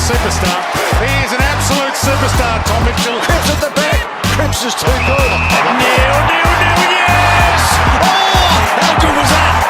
superstar. He is an absolute superstar, Tom Mitchell. Cripps at the back. Cripps is too good. Neil, yes! Oh, how good was that?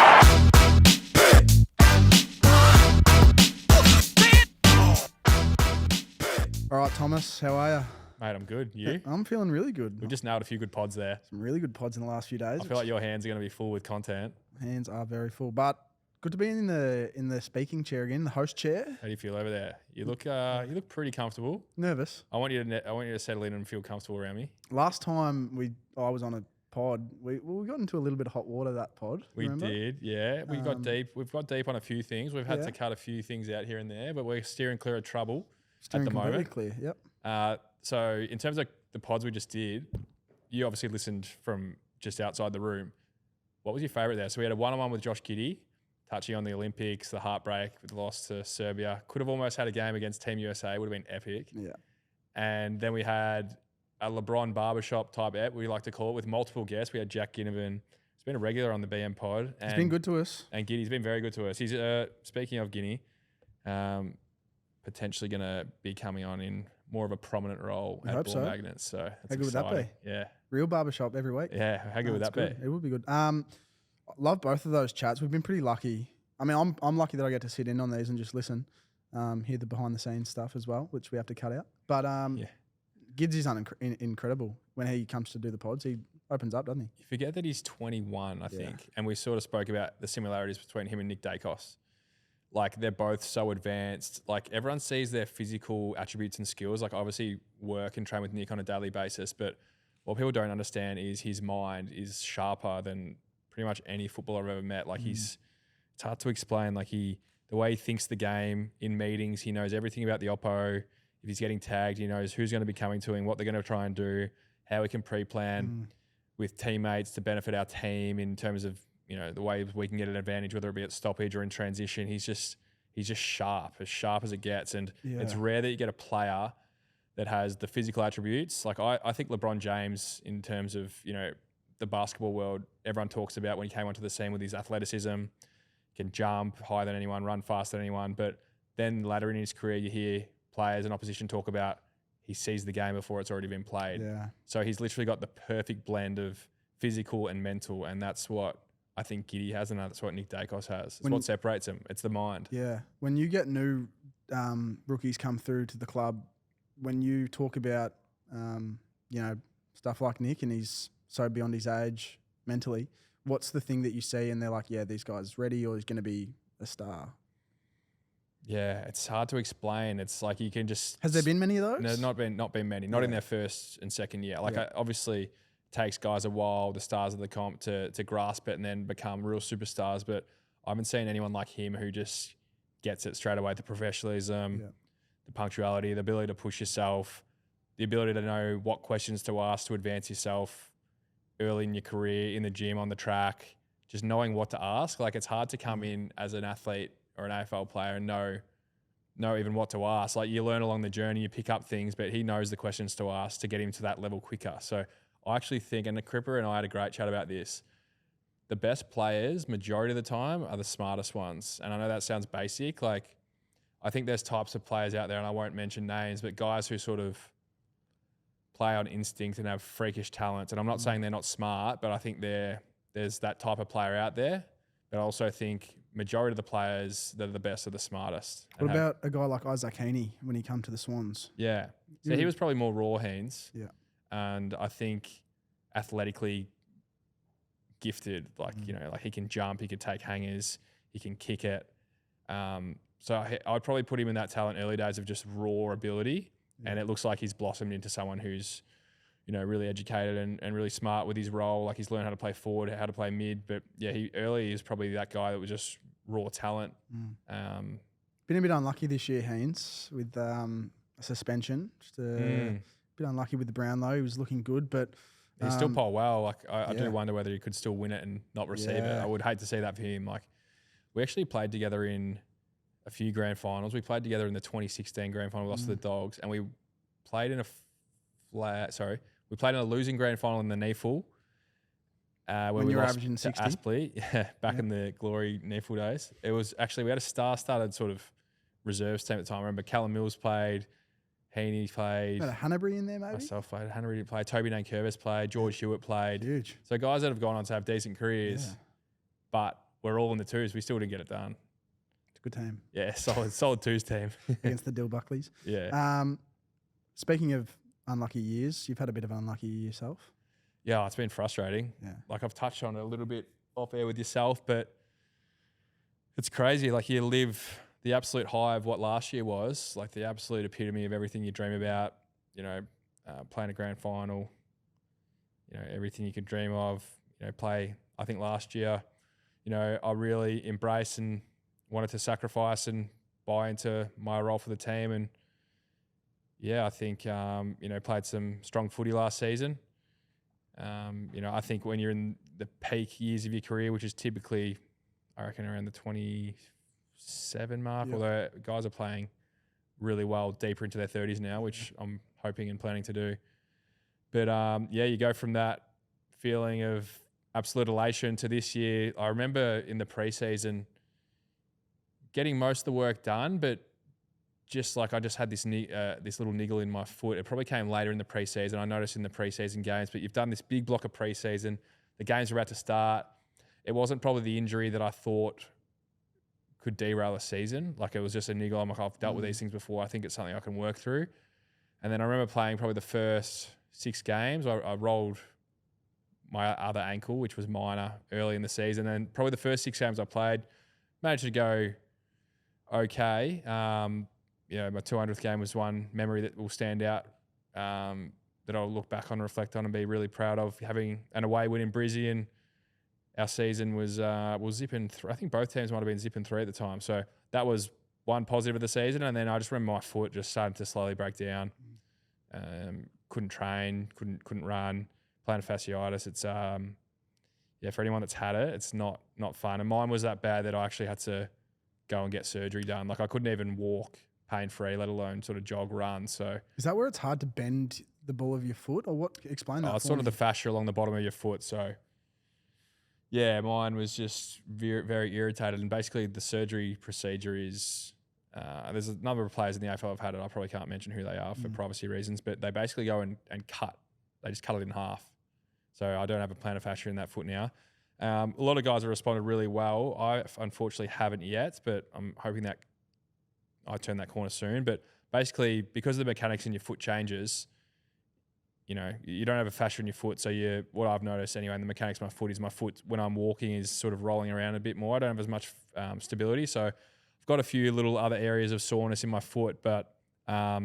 All right, Thomas, how are you? Mate, I'm good. You? I'm feeling really good. We've just nailed a few good pods there. Some really good pods in the last few days. I feel like your hands are going to be full with content. Hands are very full, but good to be in the speaking chair again, the host chair. How do you feel over there? You look pretty comfortable. Nervous. I want you to settle in and feel comfortable around me. Last time I was on a pod, we got into a little bit of hot water that pod. We remember? did, yeah. We got deep. We've got deep on a few things. We've had to cut a few things out here and there, but we're steering clear of trouble Steering at the moment. clear. Yep. So in terms of the pods we just did, you obviously listened from just outside the room. What was your favourite there? So we had a one-on-one with Josh Giddey, touching on the Olympics, the heartbreak with the loss to Serbia. Could have almost had a game against Team USA. Would have been epic. Yeah. And then we had a LeBron barbershop type ep, we like to call it, with multiple guests. We had Jack Ginnivan. He's been a regular on the BM pod. He's been good to us. And Giddy's been very good to us. He's speaking of Guinea, potentially going to be coming on in more of a prominent role at Ball Magnets. So that's how good exciting. would that be? Yeah. Real barbershop every week. Yeah. How good would that be? It would be good. Love both of those chats. We've been pretty lucky. I mean, I'm lucky that I get to sit in on these and just listen, hear the behind the scenes stuff as well, which we have to cut out. But Gids is incredible when he comes to do the pods. He opens up, doesn't he? You forget that he's 21, I think. And we sort of spoke about the similarities between him and Nick Dacos. Like, they're both so advanced. Like, everyone sees their physical attributes and skills. Like, obviously work and train with Nick on a daily basis. But what people don't understand is his mind is sharper than pretty much any footballer I've ever met. Like, it's hard to explain. Like, the way he thinks the game in meetings, he knows everything about the oppo. If he's getting tagged, he knows who's going to be coming to him, what they're going to try and do, how we can pre-plan with teammates to benefit our team in terms of, you know, the way we can get an advantage, whether it be at stoppage or in transition. He's just sharp as it gets. And it's rare that you get a player that has the physical attributes. Like, I think LeBron James, in terms of, you know, the basketball world, everyone talks about when he came onto the scene with his athleticism, can jump higher than anyone, run faster than anyone. But then later in his career, you hear players and opposition talk about he sees the game before it's already been played. Yeah. So he's literally got the perfect blend of physical and mental, and that's what I think Giddey has, and that's what Nick Dacos has. It's what separates them. It's the mind. Yeah. When you get new rookies come through to the club, when you talk about, you know, stuff like Nick, and he's so beyond his age mentally, what's the thing that you see and they're like, yeah, these guys ready, or he's going to be a star? Yeah, it's hard to explain. It's like you can just... Has there been many of those? No, not been many. Not in their first and second year. Like, obviously, it takes guys a while, the stars of the comp, to grasp it and then become real superstars. But I haven't seen anyone like him who just gets it straight away. The professionalism, the punctuality, the ability to push yourself, the ability to know what questions to ask to advance yourself early in your career, in the gym, on the track, just knowing what to ask. Like, it's hard to come in as an athlete or an AFL player and know even what to ask. Like, you learn along the journey, you pick up things, but he knows the questions to ask to get him to that level quicker. So I actually think, and the Cripper and I had a great chat about this, the best players, majority of the time, are the smartest ones. And I know that sounds basic. Like, I think there's types of players out there, and I won't mention names, but guys who sort of play on instinct and have freakish talents. And I'm not saying they're not smart, but I think there's that type of player out there. But I also think majority of the players that are the best are the smartest. What about a guy like Isaac Heaney when he come to the Swans? Yeah. So he was probably more raw hands. Yeah. And I think athletically gifted, like, you know, like he can jump, he can take hangers, he can kick it. So I'd probably put him in that talent early days of just raw ability. Yeah. And it looks like he's blossomed into someone who's, you know, really educated and really smart with his role. Like, he's learned how to play forward, how to play mid. But yeah, he was probably that guy that was just raw talent. Been a bit unlucky this year, Haynes, with a suspension. Just a bit unlucky with the Brownlow. He was looking good, but he still polled well. Like, I do wonder whether he could still win it and not receive it. I would hate to see that for him. Like, we actually played together in a few grand finals. We played together in the 2016 grand final. We lost to the Dogs, and we played in we played in a losing grand final in the NEFL. When you were averaging 60? Aspley, back in the glory NEFL days. It was actually, we had a star-studded sort of reserves team at the time. I remember Callum Mills played, Heaney played, Got a Hanbury in there, maybe. myself played, Henry played, Toby Nankervis played, George Hewitt played. Huge. So guys that have gone on to have decent careers, Yeah. but we're all in the twos. We still didn't get it done. It's a good team Yeah, solid twos team. against the Dill Buckleys. Yeah. Speaking of unlucky years, you've had a bit of an unlucky year yourself. Yeah, it's been frustrating. Yeah. Like I've touched on it a little bit off air with yourself, but it's crazy. Like you live the absolute high of what last year was, like the absolute epitome of everything you dream about, playing a grand final, everything you could dream of, play. I think last year, I really embraced and wanted to sacrifice and buy into my role for the team. And yeah, I think, played some strong footy last season. I think when you're in the peak years of your career, which is typically, I reckon, around the 27 mark, although guys are playing really well deeper into their 30s now, which I'm hoping and planning to do. But you go from that feeling of absolute elation to this year. I remember in the preseason getting most of the work done, but just like I just had this little niggle in my foot. It probably came later in the preseason. I noticed in the preseason games, but you've done this big block of preseason. The games are about to start. It wasn't probably the injury that I thought could derail a season. Like it was just a niggle. I'm like, I've dealt with these things before. I think it's something I can work through. And then I remember playing probably the first 6 games. I rolled my other ankle, which was minor early in the season. And probably the first 6 games I played, managed to go okay. My 200th game was one memory that will stand out, that I'll look back on, reflect on, and be really proud of. Having an away win in Brizzy, and our season was zipping through. I think both teams might have been zipping through at the time. So that was one positive of the season. And then I just remember my foot just starting to slowly break down. Couldn't train, couldn't run, plantar fasciitis. It's for anyone that's had it, it's not fun. And mine was that bad that I actually had to go and get surgery done. Like I couldn't even walk pain-free, let alone sort of jog, run. So Is that where it's hard to bend the ball of your foot, or what? Explain that. it's sort of the fascia along the bottom of your foot. So yeah, mine was just very, very irritated. And basically the surgery procedure is, there's a number of players in the AFL have had it. I probably can't mention who they are for privacy reasons, but they basically go and cut. They just cut it in half. So I don't have a plantar fascia in that foot now. A lot of guys have responded really well. I unfortunately haven't yet, but I'm hoping that I turn that corner soon. But basically, because the mechanics in your foot changes, you don't have a fascia in your foot. So what I've noticed anyway, and the mechanics of my foot when I'm walking is sort of rolling around a bit more. I don't have as much stability. So I've got a few little other areas of soreness in my foot, but I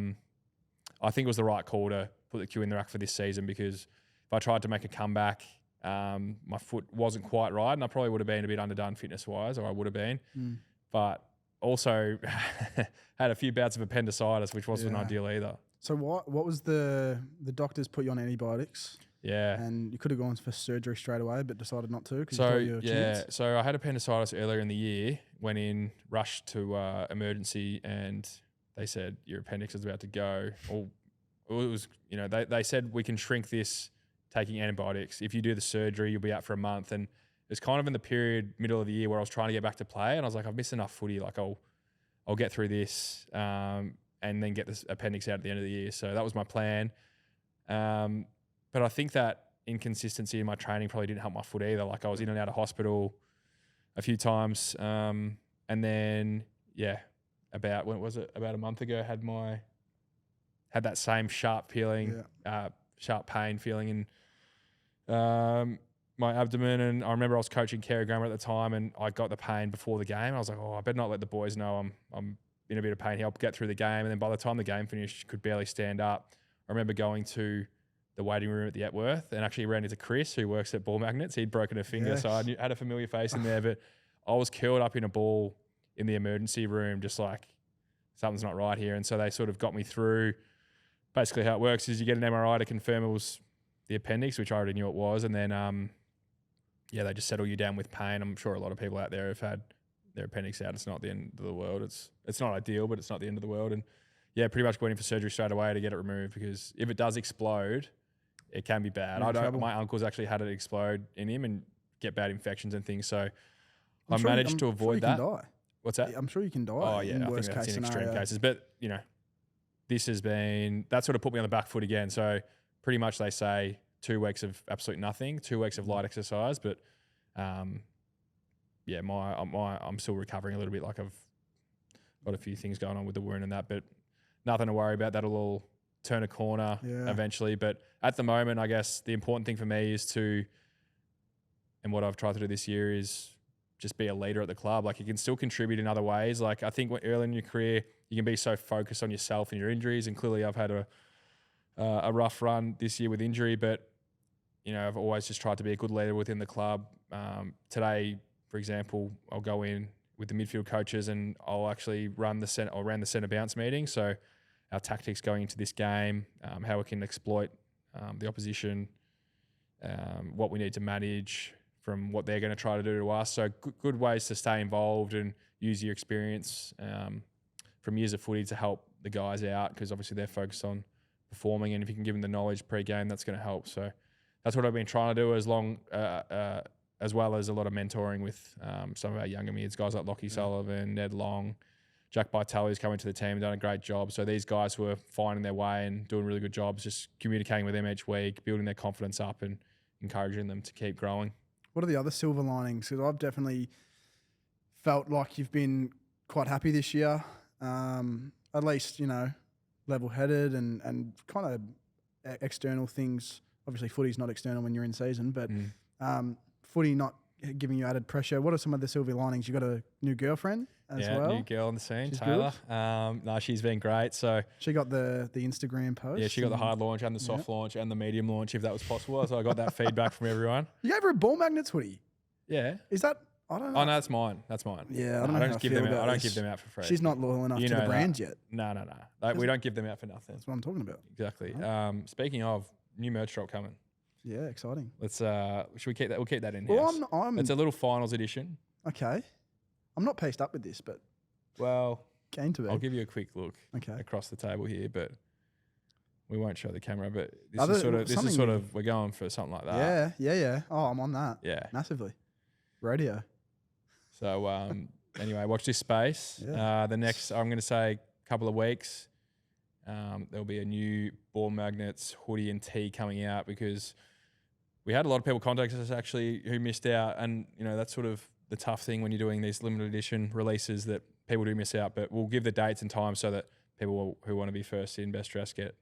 think it was the right call to put the cue in the rack for this season, because if I tried to make a comeback, my foot wasn't quite right, and I probably would have been a bit underdone fitness-wise, or I would have been. But also had a few bouts of appendicitis, which wasn't ideal either. So what was the doctors put you on antibiotics? Yeah. And you could have gone for surgery straight away, but decided not to because So you thought you were a chance. so I had appendicitis earlier in the year. Went in, rushed to emergency, and they said your appendix is about to go. Or it was, they said we can shrink this taking antibiotics. If you do the surgery, you'll be out for a month. And it's kind of in the period middle of the year where I was trying to get back to play, and I was like, I've missed enough footy. Like I'll get through this, and then get this appendix out at the end of the year. So that was my plan. But I think that inconsistency in my training probably didn't help my foot either. Like I was in and out of hospital a few times. And then, about a month ago, had that same sharp feeling, sharp pain feeling in my abdomen. And I remember I was coaching Kerry Grammer at the time, and I got the pain before the game. I was like, I better not let the boys know I'm in a bit of pain here. I'll get through the game. And then by the time the game finished, could barely stand up. I remember going to the waiting room at the Epworth and actually ran into Chris, who works at Ball Magnets. He'd broken a finger, so I had a familiar face in there. But I was curled up in a ball in the emergency room, just like something's not right here. And so they sort of got me through. Basically how it works is you get an MRI to confirm it was the appendix, which I already knew it was. And then, they just settle you down with pain. I'm sure a lot of people out there have had their appendix out. It's not the end of the world. It's not ideal, but it's not the end of the world. And pretty much went in for surgery straight away to get it removed, because if it does explode, it can be bad. My uncle's actually had it explode in him and get bad infections and things. So I managed to avoid that. Die. What's that? I'm sure you can die. Oh yeah, in I think worst that's case in scenario. extreme cases. But this has been that sort of put me on the back foot again. So pretty much they say 2 weeks of absolute nothing, 2 weeks of light exercise. But yeah, I'm still recovering a little bit. Like I've got a few things going on with the wound and that, but nothing to worry about. That'll all turn a corner eventually. But at the moment, I guess the important thing for me is and what I've tried to do this year is just be a leader at the club. Like you can still contribute in other ways. Like I think early in your career, you can be so focused on yourself and your injuries. And clearly I've had a rough run this year with injury, but I've always just tried to be a good leader within the club. Today, for example, I'll go in with the midfield coaches and I'll actually ran the centre bounce meeting. So our tactics going into this game, how we can exploit the opposition, what we need to manage from what they're going to try to do to us. So good ways to stay involved and use your experience from years of footy to help the guys out, because obviously they're focused on performing, and if you can give them the knowledge pre-game, that's going to help. So that's what I've been trying to do, as well as a lot of mentoring with some of our younger mids, guys like Lockie Sullivan, Ned Long, Jack Bartelli's coming to the team and done a great job. So these guys who are finding their way and doing really good jobs, just communicating with them each week, building their confidence up and encouraging them to keep growing. What are the other silver linings? Because I've definitely felt like you've been quite happy this year, at least, level-headed and kind of external things. Obviously, footy's not external when you're in season, but footy not giving you added pressure. What are some of the silver linings? You got a new girlfriend as well? Yeah, new girl on the scene, She's Taylor. No, she's been great. So she got the Instagram post. Yeah, she got the hard launch and the soft launch and the medium launch, if that was possible. So I got that feedback from everyone. You gave her a Ball Magnets hoodie. Yeah. Is that? I don't know. Oh no, that's mine. That's mine. Yeah, I don't No, know. I don't give them out. I don't give them out for free. She's not loyal enough to the brand yet. No. Like, we don't give them out for nothing. That's what I'm talking about. Exactly. Speaking of, new merch drop coming. Yeah, exciting. Let's should we keep that? We'll keep that in Well, house. It's a little finals edition. Okay. I'm not paced up with this, but Well, keen to be. I'll give you a quick look Okay. across the table here, but we won't show the camera. But this Other- is sort of something- we're going for something like that. Yeah. Oh, I'm on that. Yeah. Massively. Radio. So anyway, watch this space. Yeah. The next, I'm going to say, couple of weeks, there'll be a new Ball Magnets hoodie and tee coming out, because we had a lot of people contact us actually who missed out, and that's sort of the tough thing when you're doing these limited edition releases, that people do miss out. But we'll give the dates and times so that people who want to be first in, best dressed, get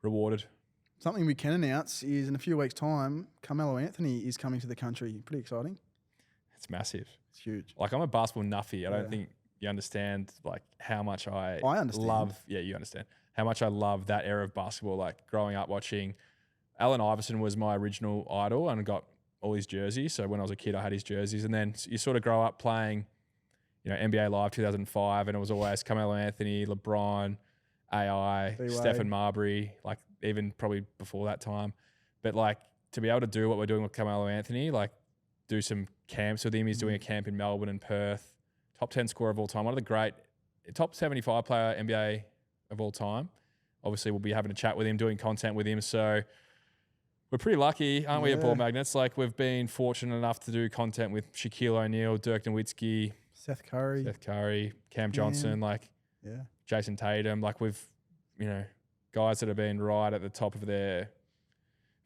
rewarded. Something we can announce is in a few weeks' time, Carmelo Anthony is coming to the country. Pretty exciting. It's massive. It's huge. Like, I'm a basketball nuffy. I don't think you understand like how much I understand. love. Yeah, you understand how much I love that era of basketball. Like growing up watching, Allen Iverson was my original idol, and I got all his jerseys. So when I was a kid, I had his jerseys, and then you sort of grow up playing, NBA Live 2005, and it was always Carmelo Anthony, LeBron, AI, B-Wade. Stephen Marbury, like even probably before that time. But like to be able to do what we're doing with Carmelo Anthony, like do some camps with him. He's doing a camp in Melbourne and Perth. Top 10 scorer of all time. One of the great top 75 player NBA of all time. Obviously, we'll be having a chat with him, doing content with him. So we're pretty lucky, aren't we, at Ball Magnets? Like, we've been fortunate enough to do content with Shaquille O'Neal, Dirk Nowitzki, Seth Curry, Cam Johnson, Jason Tatum. Like, we've, guys that have been right at the top of their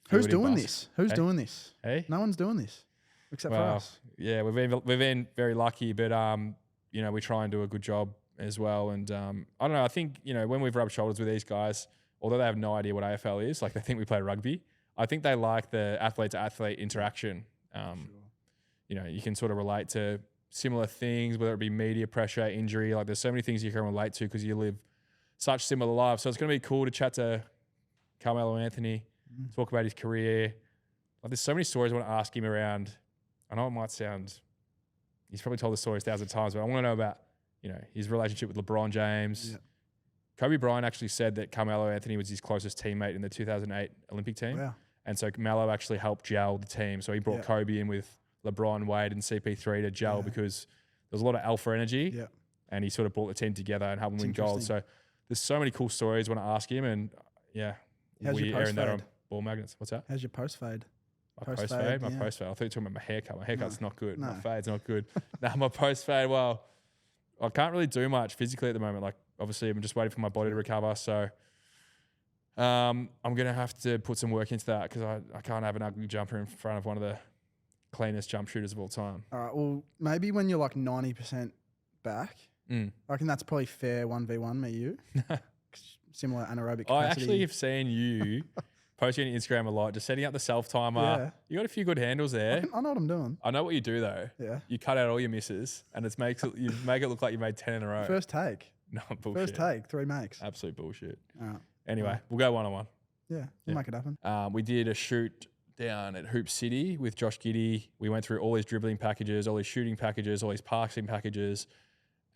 Who's field in doing bas- this? Who's doing this? Hey? No one's doing this except for us. Yeah, we've been very lucky, but we try and do a good job as well. And I don't know. I think when we've rubbed shoulders with these guys, although they have no idea what AFL is, like they think we play rugby. I think they like the athlete-to-athlete interaction. You can sort of relate to similar things, whether it be media pressure, injury. Like there's so many things you can relate to because you live such similar lives. So it's going to be cool to chat to Carmelo Anthony, talk about his career. Like there's so many stories I want to ask him around. I know it might sound, he's probably told the stories 1,000 times, but I want to know about, his relationship with LeBron James. Yeah. Kobe Bryant actually said that Carmelo Anthony was his closest teammate in the 2008 Olympic team. Wow. And so Melo actually helped gel the team. So he brought Kobe in with LeBron, Wade, and CP3 to gel because there was a lot of alpha energy. Yeah. And he sort of brought the team together and helped them win gold. So there's so many cool stories I want to ask him. And how's your airing that on post-fade? Ball Magnets. What's that? How's your post-fade? My post-fade? My post-fade. I thought you were talking about my haircut. My haircut's not good. No. My fade's not good. My post-fade, well, I can't really do much physically at the moment. Like, obviously, I'm just waiting for my body to recover. So I'm going to have to put some work into that because I can't have an ugly jumper in front of one of the cleanest jump shooters of all time. All right. Well, maybe when you're like 90% back, I reckon that's probably fair 1v1, me, you. Similar anaerobic capacity. I actually have seen you posting on Instagram a lot, just setting up the self-timer. Yeah. You got a few good handles there. I know what I'm doing. I know what you do, though. Yeah. You cut out all your misses, and you make it look like you made 10 in a row. First take. No, bullshit. First take, 3 makes. Absolute bullshit. All right. Anyway, we'll go one-on-one. Yeah, we'll make it happen. We did a shoot down at Hoop City with Josh Giddey. We went through all his dribbling packages, all his shooting packages, all his passing packages.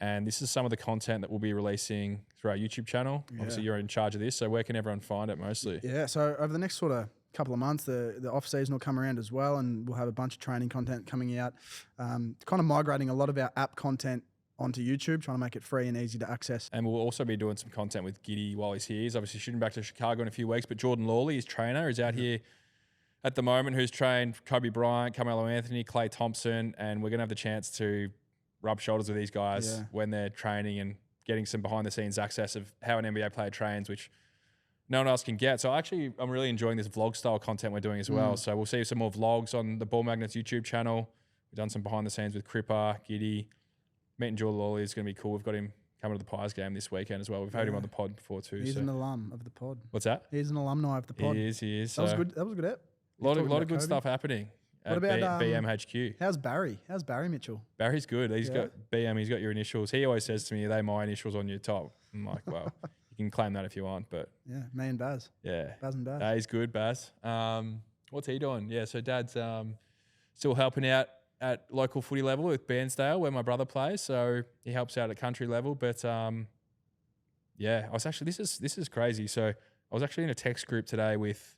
And this is some of the content that we'll be releasing through our YouTube channel. Yeah. Obviously, you're in charge of this. So where can everyone find it mostly? Yeah, so over the next sort of couple of months, the off-season will come around as well, and we'll have a bunch of training content coming out. Kind of migrating a lot of our app content onto YouTube, trying to make it free and easy to access. And we'll also be doing some content with Giddey while he's here. He's obviously shooting back to Chicago in a few weeks, but Jordan Lawley, his trainer, is out here at the moment, who's trained Kobe Bryant, Carmelo Anthony, Klay Thompson, and we're going to have the chance to rub shoulders with these guys when they're training and getting some behind-the-scenes access of how an NBA player trains, which no one else can get. So I'm really enjoying this vlog-style content we're doing as well. So we'll see some more vlogs on the Ball Magnets YouTube channel. We've done some behind-the-scenes with Cripper, Giddey. Meeting Jordan Lawley is going to be cool. We've got him coming to the Pies game this weekend as well. We've had him on the pod before too. He's an alum of the pod. What's that? He's an alumni of the pod. He is. That was good. That was a good ep. A lot of good stuff happening at BMHQ. How's Barry? How's Barry Mitchell? Barry's good. He's got BM. He's got your initials. He always says to me, "Are they my initials on your top?" I'm like, well, you can claim that if you want, but yeah, me and Baz. Yeah, Baz and Baz. He's good, Baz. What's he doing? Yeah, so Dad's still helping out at local footy level with Bairnsdale, where my brother plays. So he helps out at country level. But yeah, I was actually this is crazy. So I was actually in a text group today with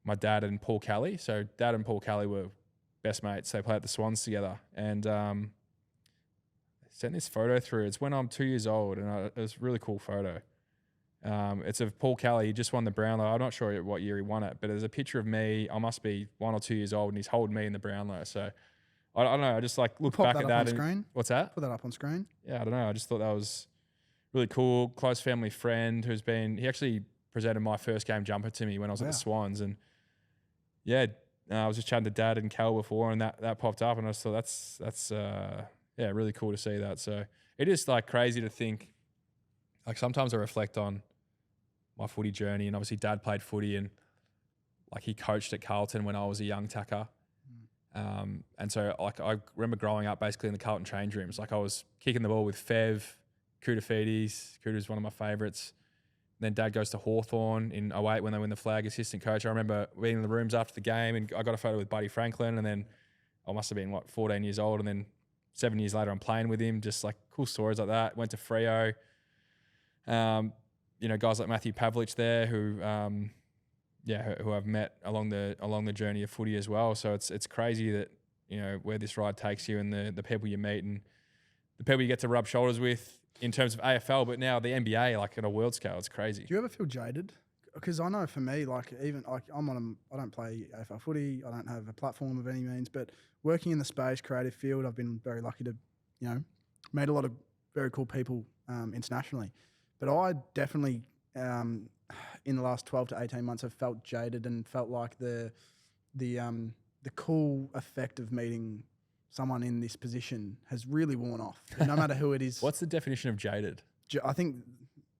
my dad and Paul Kelly. So Dad and Paul Kelly were best mates. They played at the Swans together, and sent this photo through. It's when I'm 2 years old, and it was a really cool photo. It's of Paul Kelly. He just won the Brownlow. I'm not sure what year he won it, but there's a picture of me. I must be 1 or 2 years old, and he's holding me in the Brownlow. So I don't know. I just like look back at that. Screen. What's that? Put that up on screen. Yeah, I don't know. I just thought that was really cool. Close family friend he actually presented my first game jumper to me when I was at the Swans, and yeah, I was just chatting to Dad and Cal before, and that popped up, and I just thought that's really cool to see that. So it is like crazy to think. Like sometimes I reflect on my footy journey, and obviously Dad played footy, and like he coached at Carlton when I was a young tacker. And so like I remember growing up basically in the Carlton change rooms. Like I was kicking the ball with Fev, Kudafides. Kuda's one of my favourites. Then Dad goes to Hawthorn in 08 when they win the flag, assistant coach. I remember being in the rooms after the game, and I got a photo with Buddy Franklin, and then I must have been 14 years old, and then 7 years later I'm playing with him. Just like cool stories like that. Went to Freo. Guys like Matthew Pavlich there who I've met along the journey of footy as well. So it's crazy that, where this ride takes you, and the people you meet and the people you get to rub shoulders with in terms of AFL, but now the NBA, like on a world scale, it's crazy. Do you ever feel jaded? Because I know for me, like even like I don't play AFL footy. I don't have a platform of any means, but working in the space creative field, I've been very lucky to, meet a lot of very cool people internationally. But I definitely, in the last 12 to 18 months, have felt jaded and felt like the cool effect of meeting someone in this position has really worn off. No matter who it is. What's the definition of jaded? I think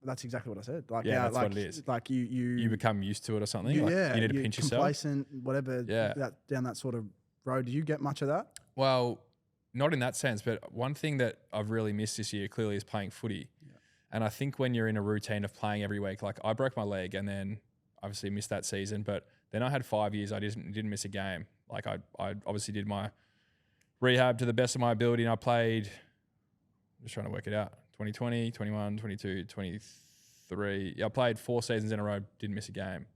that's exactly what I said. Like, that's what it is. Like you become used to it or something. You need to pinch yourself. Complacent, whatever. Yeah. Down that sort of road. Do you get much of that? Well, not in that sense, but one thing that I've really missed this year clearly is playing footy. Yeah. And I think when you're in a routine of playing every week, like I broke my leg and then obviously missed that season, but then I had 5 years I didn't miss a game. Like I obviously did my rehab to the best of my ability, and I played, just trying to work it out, 2020, 21, 22, 23. Yeah, I played 4 seasons in a row, didn't miss a game.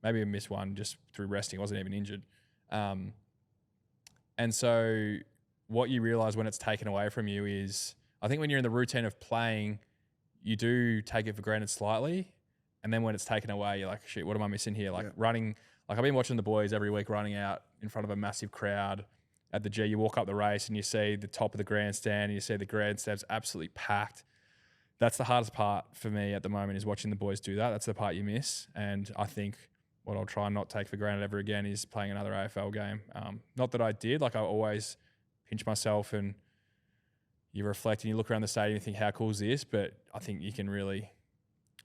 Maybe I missed one just through resting. I wasn't even injured. And so what you realise when it's taken away from you is, I think when you're in the routine of playing, you do take it for granted slightly. And then when it's taken away, you're like, shit, what am I missing here? Like running, like I've been watching the boys every week running out in front of a massive crowd at the G. You walk up the race and you see the top of the grandstand and you see the grandstands absolutely packed. That's the hardest part for me at the moment, is watching the boys do that. That's the part you miss. And I think what I'll try and not take for granted ever again is playing another AFL game. Not that I did. Like, I always pinch myself and you reflect and you look around the stadium and think, how cool is this? But I think you can really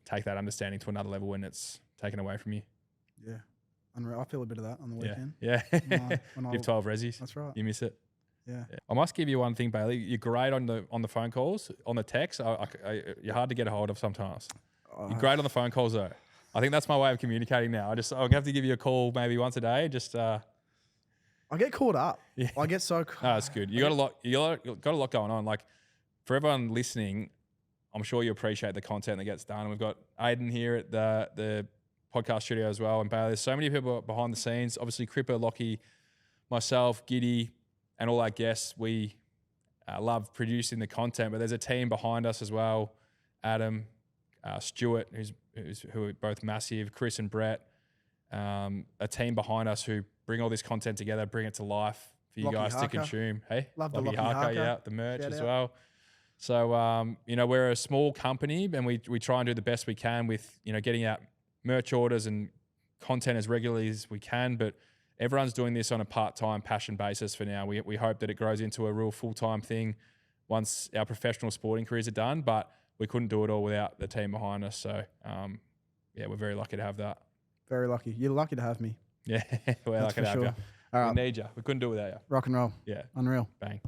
take that understanding to another level when it's taken away from you. Yeah. Unreal. I feel a bit of that on the weekend. Yeah. When You've 12 resis. That's right. You miss it. Yeah. I must give you one thing, Bailey. You're great on the phone calls, on the text. You're hard to get a hold of sometimes. You're great on the phone calls though. I think that's my way of communicating now. I'll have to give you a call maybe once a day. Just I get caught up. Yeah. I get so. No, it's good. You got a lot. Got a lot going on. Like, for everyone listening, I'm sure you appreciate the content that gets done. And we've got Aiden here at the podcast studio as well, and Bailey. There's so many people behind the scenes. Obviously, Cripper, Lockie, myself, Giddy, and all our guests. We love producing the content, but there's a team behind us as well. Adam, Stuart, who are both massive. Chris and Brett, a team behind us who bring all this content together, bring it to life for you Lockie guys Harker. to consume. Hey, Love the Lockie Harker. yeah, the merch Shout as out. well. So, we're a small company and we try and do the best we can with, getting out merch orders and content as regularly as we can. But everyone's doing this on a part-time passion basis for now. We hope that it grows into a real full-time thing once our professional sporting careers are done. But we couldn't do it all without the team behind us. So, we're very lucky to have that. Very lucky. You're lucky to have me. Yeah, we're That's lucky for to have sure. you. All We right. need you. We couldn't do it without you. Rock and roll. Yeah, Unreal. bang.